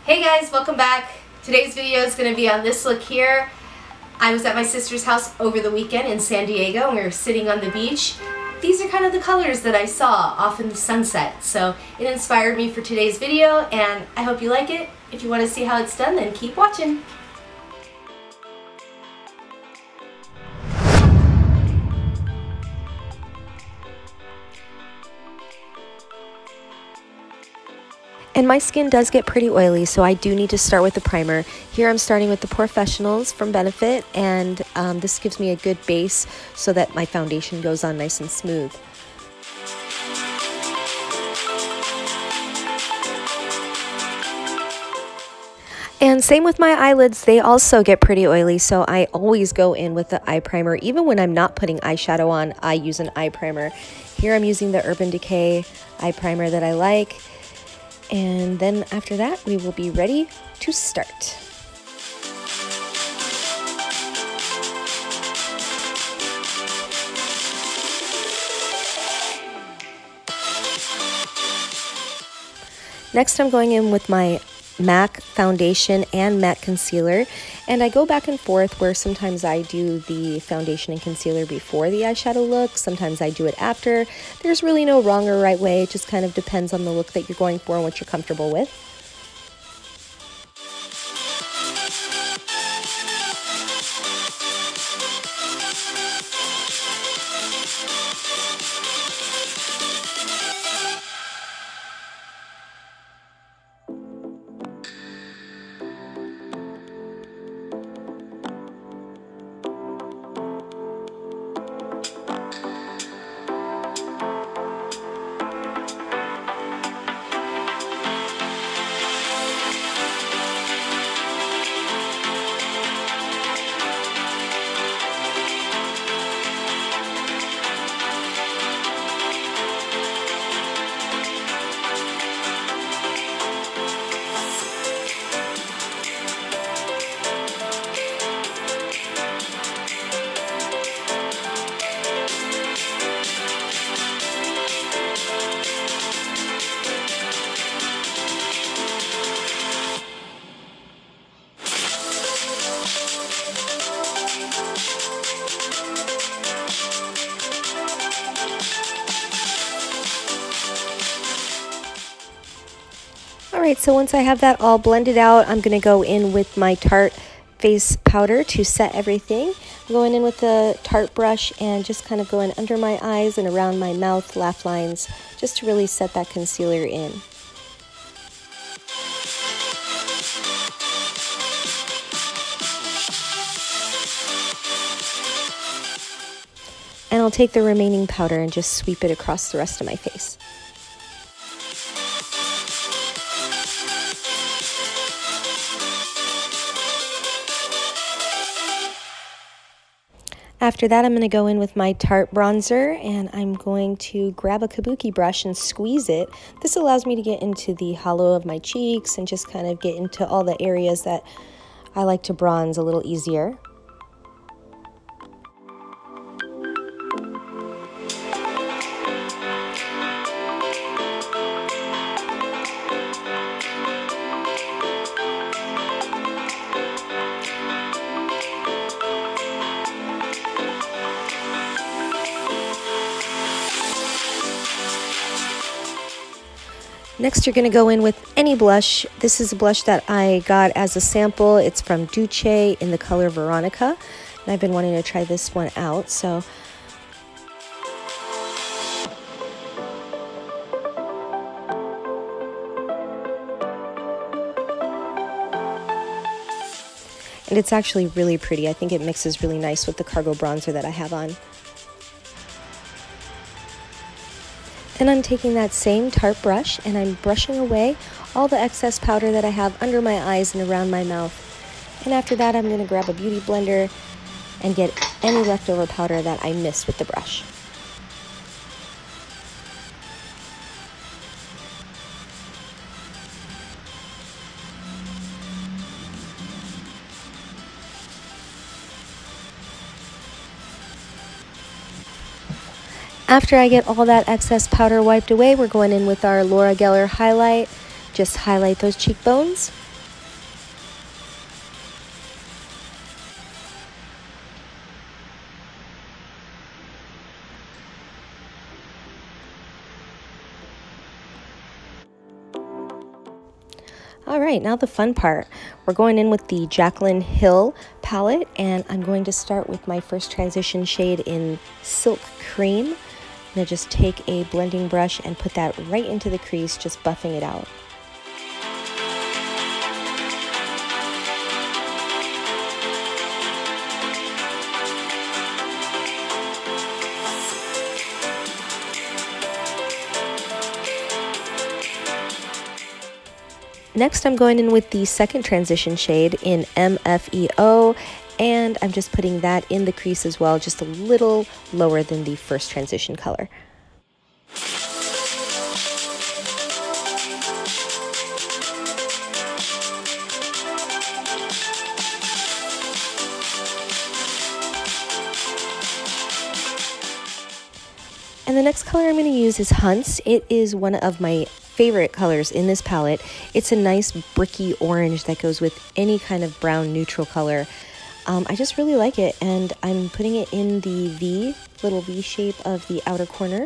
Hey guys, welcome back. Today's video is going to be on this look here. I was at my sister's house over the weekend in San Diego and we were sitting on the beach. These are kind of the colors that I saw off in the sunset, so it inspired me for today's video and I hope you like it. If you want to see how it's done, then keep watching. And my skin does get pretty oily, so I do need to start with the primer. Here I'm starting with the POREfessionals from Benefit, and this gives me a good base so that my foundation goes on nice and smooth. And same with my eyelids, they also get pretty oily, so I always go in with the eye primer. Even when I'm not putting eyeshadow on, I use an eye primer. Here I'm using the Urban Decay eye primer that I like. And then after that, we will be ready to start. Next, I'm going in with my MAC foundation and matte concealer, and I go back and forth where sometimes I do the foundation and concealer before the eyeshadow look, sometimes I do it after. There's really no wrong or right way, it just kind of depends on the look that you're going for and what you're comfortable with. Alright, so once I have that all blended out, I'm going to go in with my Tarte face powder to set everything. I'm going in with the Tarte brush and just kind of going under my eyes and around my mouth, laugh lines, just to really set that concealer in. And I'll take the remaining powder and just sweep it across the rest of my face. After that, I'm going to go in with my Tarte bronzer, and I'm going to grab a kabuki brush and squeeze it. This allows me to get into the hollow of my cheeks and just kind of get into all the areas that I like to bronze a little easier. Next, you're going to go in with any blush. This is a blush that I got as a sample. It's from Doucette in the color Veronica. And I've been wanting to try this one out, so. And it's actually really pretty. I think it mixes really nice with the cargo bronzer that I have on. Then I'm taking that same Tarte brush and I'm brushing away all the excess powder that I have under my eyes and around my mouth. And after that, I'm going to grab a beauty blender and get any leftover powder that I missed with the brush. After I get all that excess powder wiped away, we're going in with our Gellar highlight. Just highlight those cheekbones All right, now the fun part. We're going in with the Jaclyn Hill palette, and I'm going to start with my first transition shade in Silk Cream. I'm going to just take a blending brush and put that right into the crease, just buffing it out. Next, I'm going in with the second transition shade in MFEO, and I'm just putting that in the crease as well, just a little lower than the first transition color. And the next color I'm going to use is Hunts. It is one of my favorite colors in this palette. It's a nice bricky orange that goes with any kind of brown neutral color. I just really like it, and I'm putting it in the little V shape of the outer corner.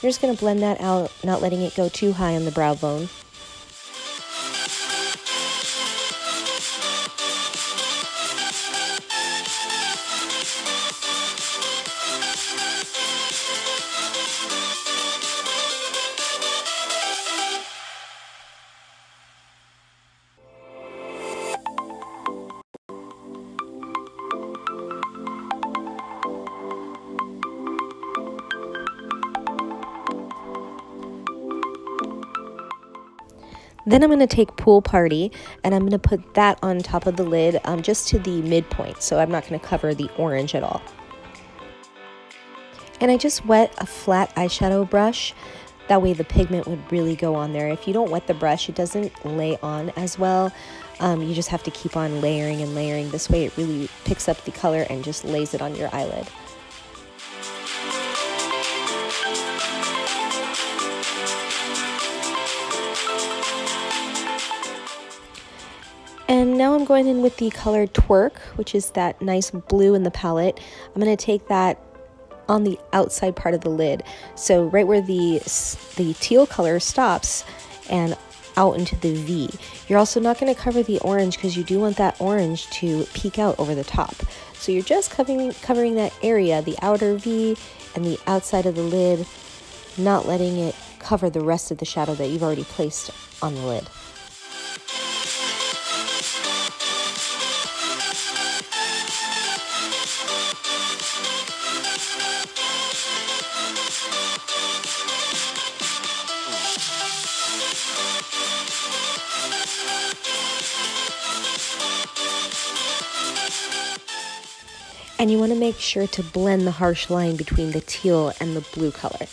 You're just going to blend that out, not letting it go too high on the brow bone. Then I'm going to take Pool Party, and I'm going to put that on top of the lid just to the midpoint, so I'm not going to cover the orange at all. And I just wet a flat eyeshadow brush. That way the pigment would really go on there. If you don't wet the brush, it doesn't lay on as well. You just have to keep on layering and layering. This way it really picks up the color and just lays it on your eyelid. And now I'm going in with the color Twerk, which is that nice blue in the palette. I'm going to take that on the outside part of the lid. So right where the teal color stops and out into the V. You're also not going to cover the orange because you do want that orange to peek out over the top. So you're just covering that area, the outer V and the outside of the lid, not letting it cover the rest of the shadow that you've already placed on the lid. And you want to make sure to blend the harsh line between the teal and the blue color.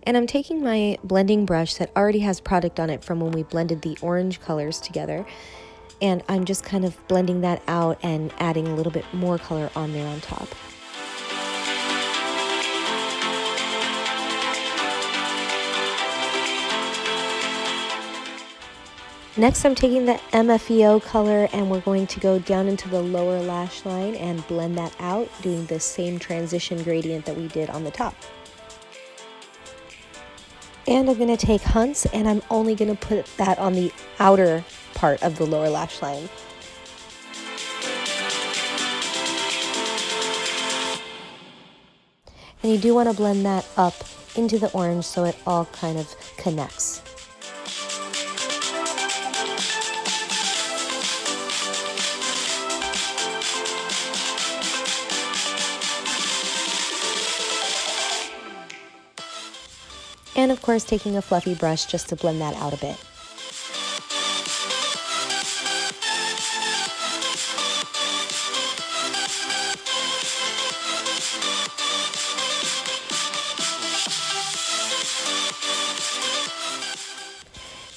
And I'm taking my blending brush that already has product on it from when we blended the orange colors together. And I'm just kind of blending that out and adding a little bit more color on there on top. Next, I'm taking the MFEO color and we're going to go down into the lower lash line and blend that out, doing the same transition gradient that we did on the top. And I'm going to take Hunts, and I'm only going to put that on the outer part of the lower lash line. And you do want to blend that up into the orange so it all kind of connects. And of course, taking a fluffy brush just to blend that out a bit.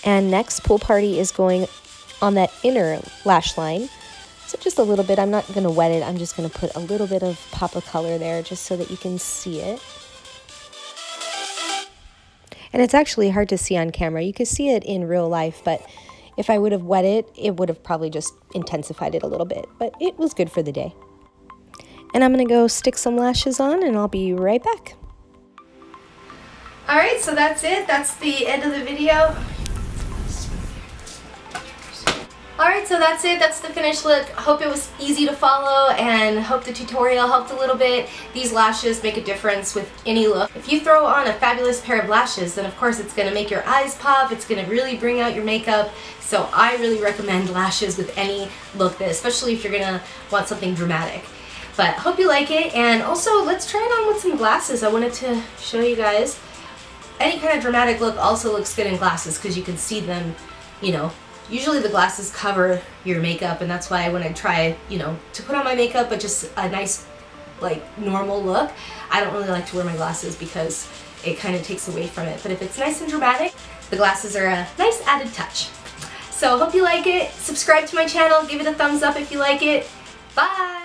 And next, Pool Party is going on that inner lash line. So just a little bit. I'm not going to wet it. I'm just going to put a little bit of pop of color there just so that you can see it. And it's actually hard to see on camera. You can see it in real life, but if I would have wet it, it would have probably just intensified it a little bit. But it was good for the day. And I'm going to go stick some lashes on and I'll be right back. Alright, so that's it. That's the end of the video. Alright, so that's it. That's the finished look. Hope it was easy to follow and hope the tutorial helped a little bit. These lashes make a difference with any look. If you throw on a fabulous pair of lashes, then of course it's going to make your eyes pop. It's going to really bring out your makeup. So I really recommend lashes with any look, especially if you're going to want something dramatic. But hope you like it, and also let's try it on with some glasses. I wanted to show you guys. Any kind of dramatic look also looks good in glasses because you can see them, you know. Usually the glasses cover your makeup, and that's why when I try, you know, to put on my makeup but just a nice, like, normal look, I don't really like to wear my glasses because it kind of takes away from it. But if it's nice and dramatic, the glasses are a nice added touch. So hope you like it. Subscribe to my channel. Give it a thumbs up if you like it. Bye!